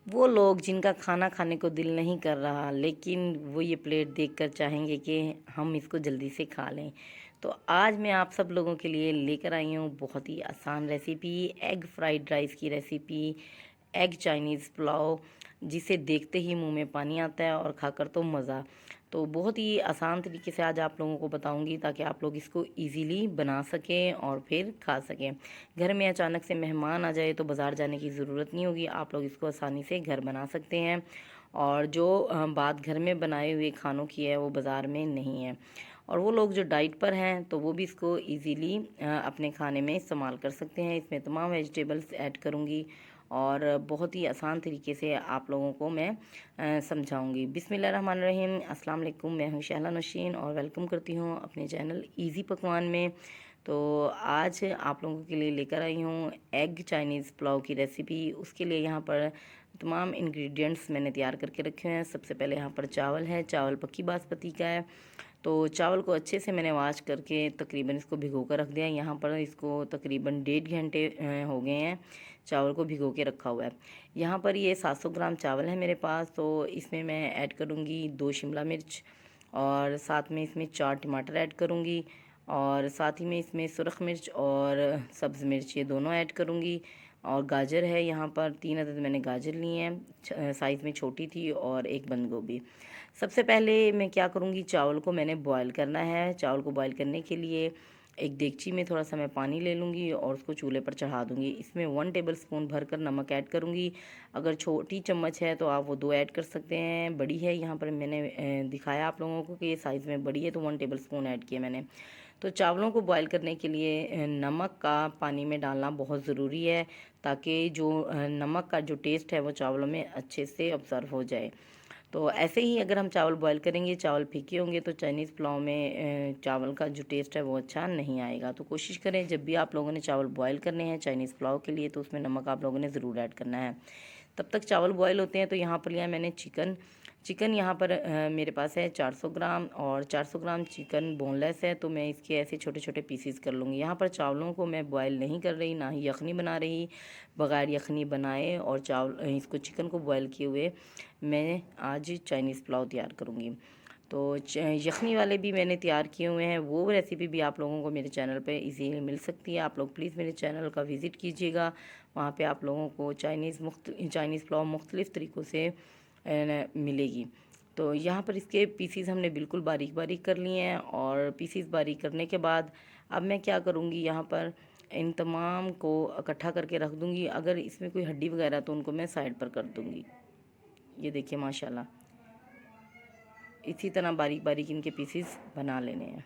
वो लोग जिनका खाना खाने को दिल नहीं कर रहा, लेकिन वो ये प्लेट देखकर चाहेंगे कि हम इसको जल्दी से खा लें। तो आज मैं आप सब लोगों के लिए लेकर आई हूँ बहुत ही आसान रेसिपी, एग फ्राइड राइस की रेसिपी, एग चाइनीज़ पुलाव, जिसे देखते ही मुंह में पानी आता है और खाकर तो मज़ा। तो बहुत ही आसान तरीके से आज आप लोगों को बताऊंगी ताकि आप लोग इसको इजीली बना सकें और फिर खा सकें। घर में अचानक से मेहमान आ जाए तो बाज़ार जाने की ज़रूरत नहीं होगी, आप लोग इसको आसानी से घर बना सकते हैं। और जो बात घर में बनाए हुए खानों की है वो बाज़ार में नहीं है। और वो लोग जो डाइट पर हैं तो वो भी इसको इजीली अपने खाने में इस्तेमाल कर सकते हैं। इसमें तमाम वेजिटेबल्स ऐड करूँगी और बहुत ही आसान तरीके से आप लोगों को मैं समझाऊंगी। बिस्मिल्लाहिर्रहमानिर्रहीम, अस्सलाम वालेकुम। मैं हूँ शहला नशीन और वेलकम करती हूँ अपने चैनल इजी पकवान में। तो आज आप लोगों के लिए लेकर आई हूँ एग चाइनीज़ पुलाव की रेसिपी। उसके लिए यहाँ पर तमाम इंग्रेडिएंट्स मैंने तैयार करके रखे हैं। सबसे पहले यहाँ पर चावल है, चावल पक्की बासमती का है। तो चावल को अच्छे से मैंने वॉश करके तकरीबन इसको भिगो कर रख दिया है। यहाँ पर इसको तकरीबन 1.5 घंटे हो गए हैं चावल को भिगो के रखा हुआ है। यहाँ पर ये 700 ग्राम चावल है मेरे पास। तो इसमें मैं ऐड करूँगी 2 शिमला मिर्च और साथ में इसमें 4 टमाटर ऐड करूँगी और साथ ही में इसमें सुरख मिर्च और सब्ज़ मिर्च ये दोनों ऐड करूँगी। और गाजर है यहाँ पर 3 अदद मैंने गाजर लिए हैं, साइज़ में छोटी थी, और एक बंद गोभी। सबसे पहले मैं क्या करूँगी, चावल को मैंने बॉयल करना है। चावल को बॉयल करने के लिए एक देगची में थोड़ा सा मैं पानी ले लूँगी और उसको चूल्हे पर चढ़ा दूँगी। इसमें 1 टेबल स्पून भरकर नमक ऐड करूँगी। अगर छोटी चम्मच है तो आप वो 2 ऐड कर सकते हैं। बड़ी है यहाँ पर मैंने दिखाया आप लोगों को कि ये साइज़ में बड़ी है तो 1 टेबल स्पून ऐड किया मैंने। तो चावलों को बॉयल करने के लिए नमक का पानी में डालना बहुत ज़रूरी है ताकि जो नमक का जो टेस्ट है वो चावलों में अच्छे से ऑब्ज़र्व हो जाए। तो ऐसे ही अगर हम चावल बॉयल करेंगे, चावल फीके होंगे तो चाइनीज़ पुलाव में चावल का जो टेस्ट है वो अच्छा नहीं आएगा। तो कोशिश करें जब भी आप लोगों ने चावल बॉयल करने हैं चाइनीज़ पुलाव के लिए तो उसमें नमक आप लोगों ने ज़रूर ऐड करना है। तब तक चावल बॉयल होते हैं तो यहाँ पर लिया मैंने चिकन। चिकन यहाँ पर मेरे पास है 400 ग्राम, और 400 ग्राम चिकन बोनलेस है तो मैं इसके ऐसे छोटे छोटे पीसीस कर लूँगी। यहाँ पर चावलों को मैं बॉयल नहीं कर रही, ना ही यखनी बना रही। बग़ैर यखनी बनाए और चावल इसको चिकन को बॉयल किए हुए मैं आज चाइनीज़ पुलाव तैयार करूँगी। तो यखनी वाले भी मैंने तैयार किए हुए हैं, वो रेसिपी भी आप लोगों को मेरे चैनल पे इजीली मिल सकती है। आप लोग प्लीज़ मेरे चैनल का विज़िट कीजिएगा, वहाँ पे आप लोगों को चाइनीज़ पुलाव मुख्तलिफ़ तरीक़ों से मिलेगी। तो यहाँ पर इसके पीसीज हमने बिल्कुल बारीक बारीक कर लिए हैं, और पीसीज बारीक करने के बाद अब मैं क्या करूँगी, यहाँ पर इन तमाम को इकट्ठा करके रख दूँगी। अगर इसमें कोई हड्डी वगैरह तो उनको मैं साइड पर कर दूँगी। ये देखिए माशाल्लाह, इसी तरह बारीक बारीक इनके पीसीस बना लेने हैं।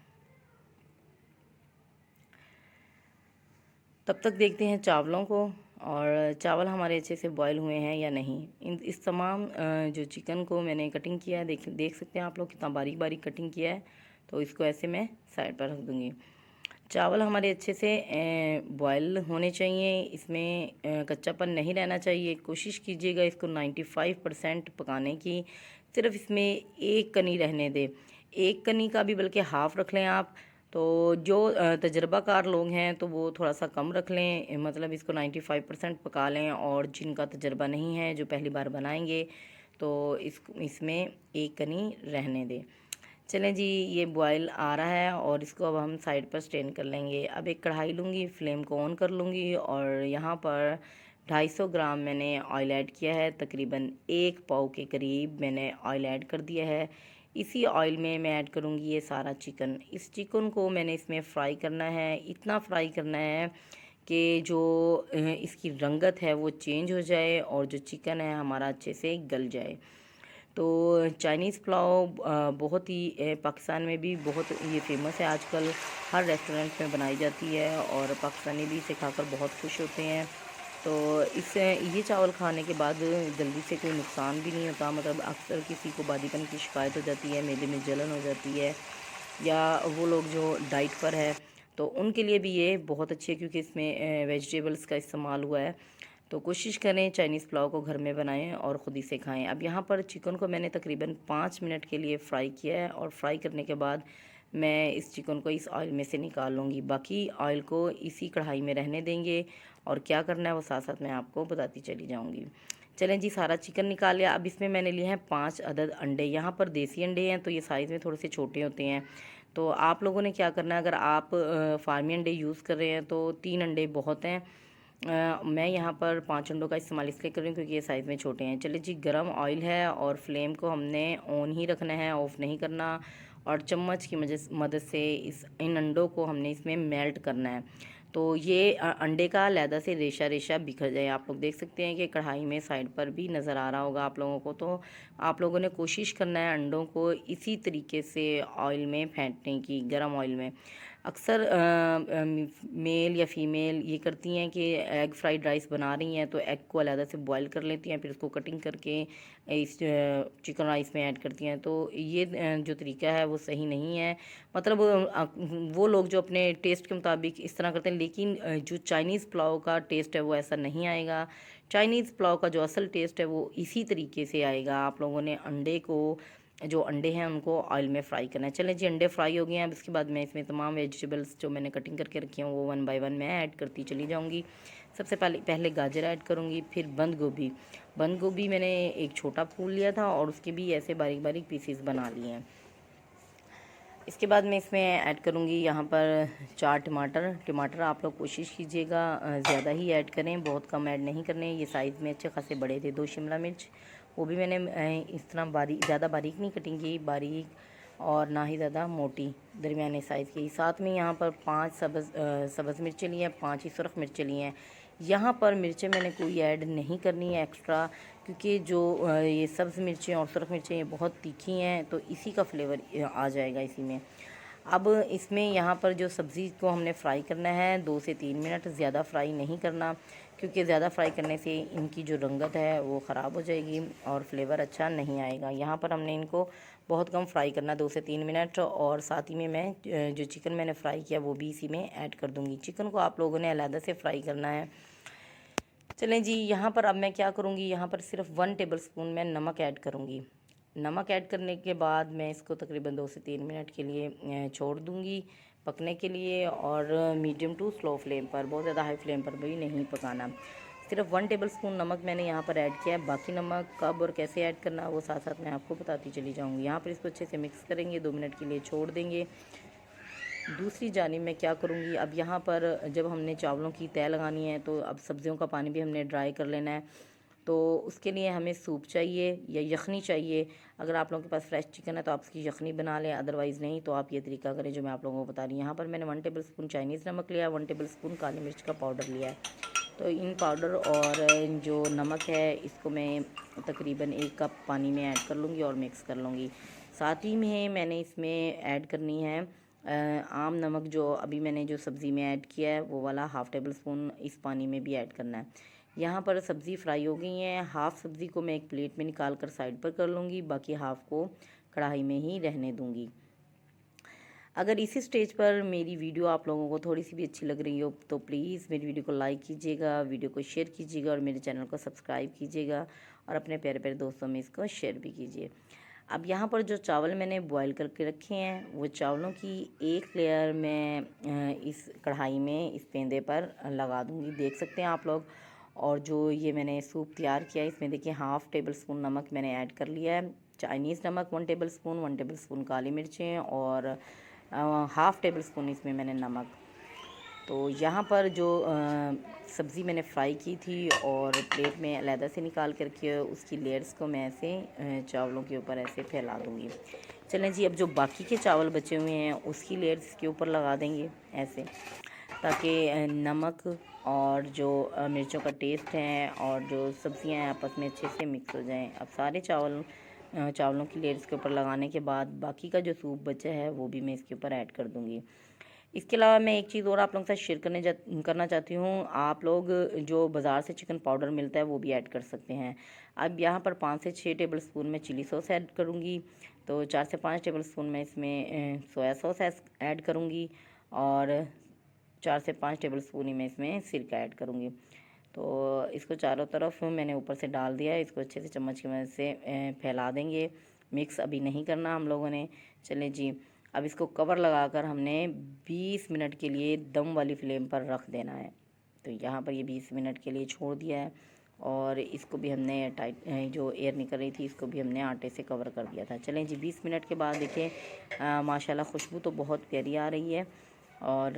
तब तक देखते हैं चावलों को, और चावल हमारे अच्छे से बॉईल हुए हैं या नहीं। इस तमाम जो चिकन को मैंने कटिंग किया है, देख सकते हैं आप लोग कितना बारीक बारीक कटिंग किया है। तो इसको ऐसे मैं साइड पर रख दूँगी। चावल हमारे अच्छे से बॉयल होने चाहिए, इसमें कच्चापन नहीं रहना चाहिए। कोशिश कीजिएगा इसको 95% पकाने की। सिर्फ इसमें एक कनी रहने दें, एक कनी का भी बल्कि हाफ़ रख लें आप। तो जो तजर्बाकार लोग हैं तो वो थोड़ा सा कम रख लें, मतलब इसको 95% पका लें। और जिनका तजर्बा नहीं है, जो पहली बार बनाएंगे, तो इसमें एक कनी रहने दें। चलें जी, ये बॉयल आ रहा है और इसको अब हम साइड पर स्ट्रेन कर लेंगे। अब एक कढ़ाई लूँगी, फ्लेम को ऑन कर लूँगी, और यहाँ पर 250 ग्राम मैंने ऑयल ऐड किया है। तकरीबन 1 पाव के करीब मैंने ऑयल ऐड कर दिया है। इसी ऑयल में मैं ऐड करूँगी ये सारा चिकन। इस चिकन को मैंने इसमें फ्राई करना है, इतना फ्राई करना है कि जो इसकी रंगत है वो चेंज हो जाए और जो चिकन है हमारा अच्छे से गल जाए। तो चाइनीज़ पुलाव बहुत ही पाकिस्तान में भी बहुत ये फेमस है आजकल। हर रेस्टोरेंट में बनाई जाती है और पाकिस्तानी भी इसे खाकर बहुत खुश होते हैं। तो इससे ये चावल खाने के बाद जल्दी से कोई नुकसान भी नहीं होता। मतलब अक्सर किसी को बादीपन की शिकायत हो जाती है, मैदे में जलन हो जाती है, या वो लोग जो डाइट पर है तो उनके लिए भी ये बहुत अच्छी है क्योंकि इसमें वेजिटेबल्स का इस्तेमाल हुआ है। तो कोशिश करें चाइनीज़ पुलाव को घर में बनाएं और ख़ुद ही से खाएं। अब यहाँ पर चिकन को मैंने तकरीबन 5 मिनट के लिए फ्राई किया है, और फ्राई करने के बाद मैं इस चिकन को इस ऑयल में से निकाल लूँगी। बाकी ऑयल को इसी कढ़ाई में रहने देंगे, और क्या करना है वो साथ साथ मैं आपको बताती चली जाऊँगी। चलें जी, सारा चिकन निकाल लिया। अब इसमें मैंने लिए हैं 5 अदद अंडे। यहाँ पर देसी अंडे हैं तो ये साइज़ में थोड़े से छोटे होते हैं। तो आप लोगों ने क्या करना है, अगर आप फार्मी अंडे यूज़ कर रहे हैं तो 3 अंडे बहुत हैं। मैं यहाँ पर 5 अंडों का इस्तेमाल इसलिए कर रही हूँ क्योंकि ये साइज़ में छोटे हैं। चलिए जी, गरम ऑयल है और फ्लेम को हमने ऑन ही रखना है, ऑफ़ नहीं करना। और चम्मच की मदद से इन अंडों को हमने इसमें मेल्ट करना है। तो ये अंडे का अलहदा से रेशा रेशा बिखर जाए। आप लोग देख सकते हैं कि कढ़ाई में साइड पर भी नज़र आ रहा होगा आप लोगों को। तो आप लोगों ने कोशिश करना है अंडों को इसी तरीके से ऑयल में फेंटने की, गरम ऑयल में। अक्सर मेल या फीमेल ये करती हैं कि एग फ्राइड राइस बना रही हैं तो एग को अलहदा से बॉयल कर लेती हैं, फिर उसको कटिंग करके इस चिकन राइस में ऐड करती हैं। तो ये जो तरीका है वो सही नहीं है। मतलब वो लोग जो अपने टेस्ट के मुताबिक इस तरह करते हैं, लेकिन जो चाइनीज़ पुलाव का टेस्ट है वो ऐसा नहीं आएगा। चाइनीज़ पुलाव का जो असल टेस्ट है वो इसी तरीके से आएगा। आप लोगों ने जो अंडे हैं उनको ऑयल में फ्राई करना है। चलें जी, अंडे फ्राई हो गए हैं। अब इसके बाद मैं इसमें तमाम वेजिटेबल्स जो मैंने कटिंग करके रखी हैं वो 1 बाय 1 मैं ऐड करती चली जाऊंगी। सबसे पहले गाजर ऐड करूंगी, फिर बंद गोभी मैंने एक छोटा फूल लिया था और उसके भी ऐसे बारीक बारीक पीसीस बना लिए हैं। इसके बाद मैं इसमें ऐड करूँगी यहाँ पर 4 टमाटर आप लोग कोशिश कीजिएगा ज़्यादा ही ऐड करें, बहुत कम ऐड नहीं करने। ये साइज़ में अच्छे खासे बड़े थे। 2 शिमला मिर्च, वो भी मैंने इस तरह ज़्यादा बारीक नहीं कटिंग की, बारीक और ना ही ज़्यादा मोटी, दरमियाने साइज़ की। साथ में यहाँ पर 5 सब्ज़ मिर्चें ली हैं, 5 ही सुरख मिर्चें ली हैं। यहाँ पर मिर्चें मैंने कोई ऐड नहीं करनी है एक्स्ट्रा, क्योंकि जो ये सब्ज़ मिर्चें और सुरख मिर्चें ये बहुत तीखी हैं तो इसी का फ्लेवर आ जाएगा इसी में। अब इसमें यहाँ पर जो सब्ज़ी को हमने फ्राई करना है 2 से 3 मिनट, ज़्यादा फ्राई नहीं करना, क्योंकि ज़्यादा फ्राई करने से इनकी जो रंगत है वो ख़राब हो जाएगी और फ्लेवर अच्छा नहीं आएगा। यहाँ पर हमने इनको बहुत कम फ्राई करना, 2 से 3 मिनट। और साथ ही में मैं जो चिकन मैंने फ्राई किया वो भी इसी में ऐड कर दूँगी। चिकन को आप लोगों ने अलग से फ्राई करना है। चलें जी, यहाँ पर अब मैं क्या करूँगी, यहाँ पर सिर्फ 1 टेबल स्पून मैं नमक ऐड करूँगी। नमक ऐड करने के बाद मैं इसको तकरीबन 2 से 3 मिनट के लिए छोड़ दूँगी पकने के लिए, और मीडियम टू स्लो फ्लेम पर, बहुत ज़्यादा हाई फ्लेम पर भी नहीं पकाना। सिर्फ 1 टेबल स्पून नमक मैंने यहाँ पर ऐड किया है। बाकी नमक कब और कैसे ऐड करना वो साथ साथ मैं आपको बताती चली जाऊँगी। यहाँ पर इसको अच्छे से मिक्स करेंगे, 2 मिनट के लिए छोड़ देंगे। दूसरी जानिब मैं क्या करूँगी, अब यहाँ पर जब हमने चावलों की तह लगानी है तो अब सब्ज़ियों का पानी भी हमने ड्राई कर लेना है। तो उसके लिए हमें सूप चाहिए या यखनी चाहिए। अगर आप लोगों के पास फ्रेश चिकन है तो आप उसकी यखनी बना लें, अदरवाइज़ नहीं तो आप ये तरीका करें जो मैं आप लोगों को बता रही हूँ। यहाँ पर मैंने 1 टेबल स्पून चाइनीज़ नमक लिया है, 1 टेबल स्पून काली मिर्च का पाउडर लिया है। तो इन पाउडर और जो नमक है इसको मैं तकरीबन 1 कप पानी में ऐड कर लूँगी और मिक्स कर लूँगी। साथ ही में मैंने इसमें ऐड करनी है आम नमक, जो अभी मैंने जो सब्ज़ी में ऐड किया है वो वाला हाफ़ टेबल स्पून इस पानी में भी ऐड करना है। यहाँ पर सब्ज़ी फ्राई हो गई है। हाफ़ सब्ज़ी को मैं एक प्लेट में निकाल कर साइड पर कर लूँगी, बाकी हाफ़ को कढ़ाई में ही रहने दूँगी। अगर इसी स्टेज पर मेरी वीडियो आप लोगों को थोड़ी सी भी अच्छी लग रही हो तो प्लीज़ मेरी वीडियो को लाइक कीजिएगा, वीडियो को शेयर कीजिएगा और मेरे चैनल को सब्सक्राइब कीजिएगा और अपने प्यारे प्यारे दोस्तों में इसको शेयर भी कीजिए। अब यहाँ पर जो चावल मैंने बॉईल करके रखे हैं वो चावलों की एक लेयर मैं इस कढ़ाई में इस पेंदे पर लगा दूँगी, देख सकते हैं आप लोग। और जो ये मैंने सूप तैयार किया है इसमें देखिए हाफ़ टेबल स्पून नमक मैंने ऐड कर लिया है। चाइनीज़ नमक 1 टेबल स्पून, 1 टेबल स्पून काली मिर्चें और हाफ़ टेबल स्पून इसमें मैंने नमक। तो यहाँ पर जो सब्ज़ी मैंने फ्राई की थी और प्लेट में अलहदा से निकाल कर रखी है उसकी लेयर्स को मैं ऐसे चावलों के ऊपर ऐसे फैला दूँगी। चलें जी, अब जो बाकी के चावल बचे हुए हैं उसकी लेयर्स इसके ऊपर लगा देंगे ऐसे, ताकि नमक और जो मिर्चों का टेस्ट है और जो सब्ज़ियाँ हैं आपस में अच्छे से मिक्स हो जाएं। अब सारे चावलों की लेयर्स के ऊपर लगाने के बाद बाकी का जो सूप बचा है वो भी मैं इसके ऊपर ऐड कर दूँगी। इसके अलावा मैं एक चीज़ और आप लोगों के साथ शेयर करना चाहती हूँ। आप लोग जो बाज़ार से चिकन पाउडर मिलता है वो भी ऐड कर सकते हैं। अब यहाँ पर 5 से 6 टेबल स्पून मैं चिली सॉस ऐड करूँगी, तो 4 से 5 टेबल स्पून मैं इसमें सोया सॉस ऐड करूँगी और 4 से 5 टेबल स्पून ही मैं इसमें सिरका ऐड करूँगी। तो इसको चारों तरफ मैंने ऊपर से डाल दिया है, इसको अच्छे से चम्मच की मदद से फैला देंगे। मिक्स अभी नहीं करना हम लोगों ने। चलें जी, अब इसको कवर लगाकर हमने 20 मिनट के लिए दम वाली फ्लेम पर रख देना है। तो यहाँ पर ये 20 मिनट के लिए छोड़ दिया है और इसको भी हमने टाइट, जो एयर निकल रही थी इसको भी हमने आटे से कवर कर दिया था। चलें जी, 20 मिनट के बाद देखें माशाल्लाह खुशबू तो बहुत प्यारी आ रही है। और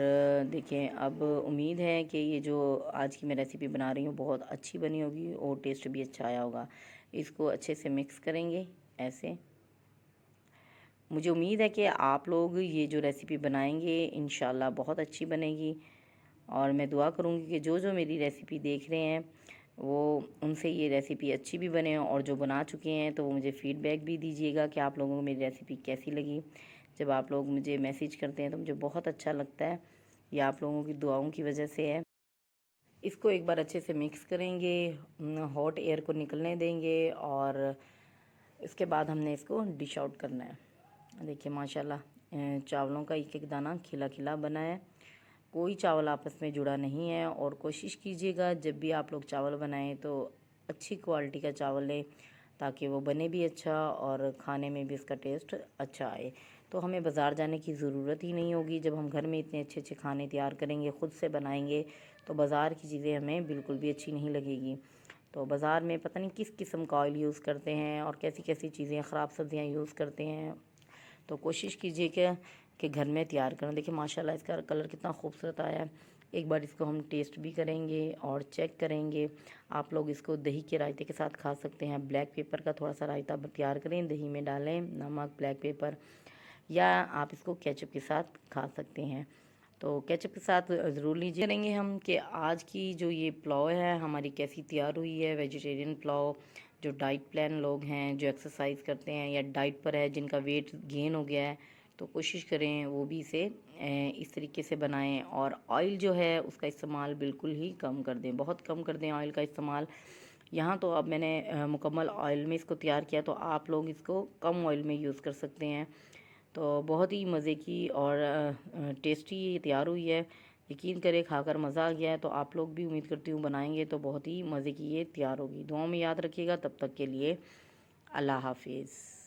देखें अब उम्मीद है कि ये जो आज की मैं रेसिपी बना रही हूँ बहुत अच्छी बनी होगी और टेस्ट भी अच्छा आया होगा। इसको अच्छे से मिक्स करेंगे ऐसे। मुझे उम्मीद है कि आप लोग ये जो रेसिपी बनाएंगे इंशाल्लाह बहुत अच्छी बनेगी। और मैं दुआ करूँगी कि जो जो मेरी रेसिपी देख रहे हैं वो उनसे ये रेसिपी अच्छी भी बने, और जो बना चुके हैं तो वो मुझे फ़ीडबैक भी दीजिएगा कि आप लोगों को मेरी रेसिपी कैसी लगी। जब आप लोग मुझे मैसेज करते हैं तो मुझे बहुत अच्छा लगता है, ये आप लोगों की दुआओं की वजह से है। इसको एक बार अच्छे से मिक्स करेंगे, हॉट एयर को निकलने देंगे और इसके बाद हमने इसको डिश आउट करना है। देखिए माशाल्लाह चावलों का एक एक दाना खिला खिला बना है, कोई चावल आपस में जुड़ा नहीं है। और कोशिश कीजिएगा जब भी आप लोग चावल बनाएं तो अच्छी क्वालिटी का चावल लें ताकि वो बने भी अच्छा और खाने में भी इसका टेस्ट अच्छा आए। तो हमें बाज़ार जाने की ज़रूरत ही नहीं होगी। जब हम घर में इतने अच्छे अच्छे खाने तैयार करेंगे, ख़ुद से बनाएंगे, तो बाज़ार की चीज़ें हमें बिल्कुल भी अच्छी नहीं लगेगी। तो बाज़ार में पता नहीं किस किस्म का ऑयल यूज़ करते हैं और कैसी कैसी चीज़ें, ख़राब सब्ज़ियाँ यूज़ करते हैं। तो कोशिश कीजिए कि घर में तैयार करें। देखिए माशाल्लाह इसका कलर कितना खूबसूरत आया है। एक बार इसको हम टेस्ट भी करेंगे और चेक करेंगे। आप लोग इसको दही के रायते के साथ खा सकते हैं। ब्लैक पेपर का थोड़ा सा रायता तैयार करें, दही में डालें नमक, ब्लैक पेपर, या आप इसको केचप के साथ खा सकते हैं। तो केचप के साथ ज़रूर लीजिए। करेंगे हम कि आज की जो ये पुलाव है हमारी कैसी तैयार हुई है। वेजिटेरियन पुलाव, जो डाइट प्लान लोग हैं, जो एक्सरसाइज करते हैं या डाइट पर है, जिनका वेट गेन हो गया है, तो कोशिश करें वो भी इसे इस तरीके से बनाएं। और ऑयल जो है उसका इस्तेमाल बिल्कुल ही कम कर दें, बहुत कम कर दें ऑयल का इस्तेमाल। यहाँ तो अब मैंने मुकम्मल ऑयल में इसको तैयार किया, तो आप लोग इसको कम ऑयल में यूज़ कर सकते हैं। तो बहुत ही मज़े की और टेस्टी ये तैयार हुई है। यकीन करें खाकर मज़ा आ गया है। तो आप लोग भी उम्मीद करती हूँ बनाएंगे तो बहुत ही मज़े की ये तैयार होगी। दुआओं में याद रखिएगा। तब तक के लिए अल्लाह हाफिज़।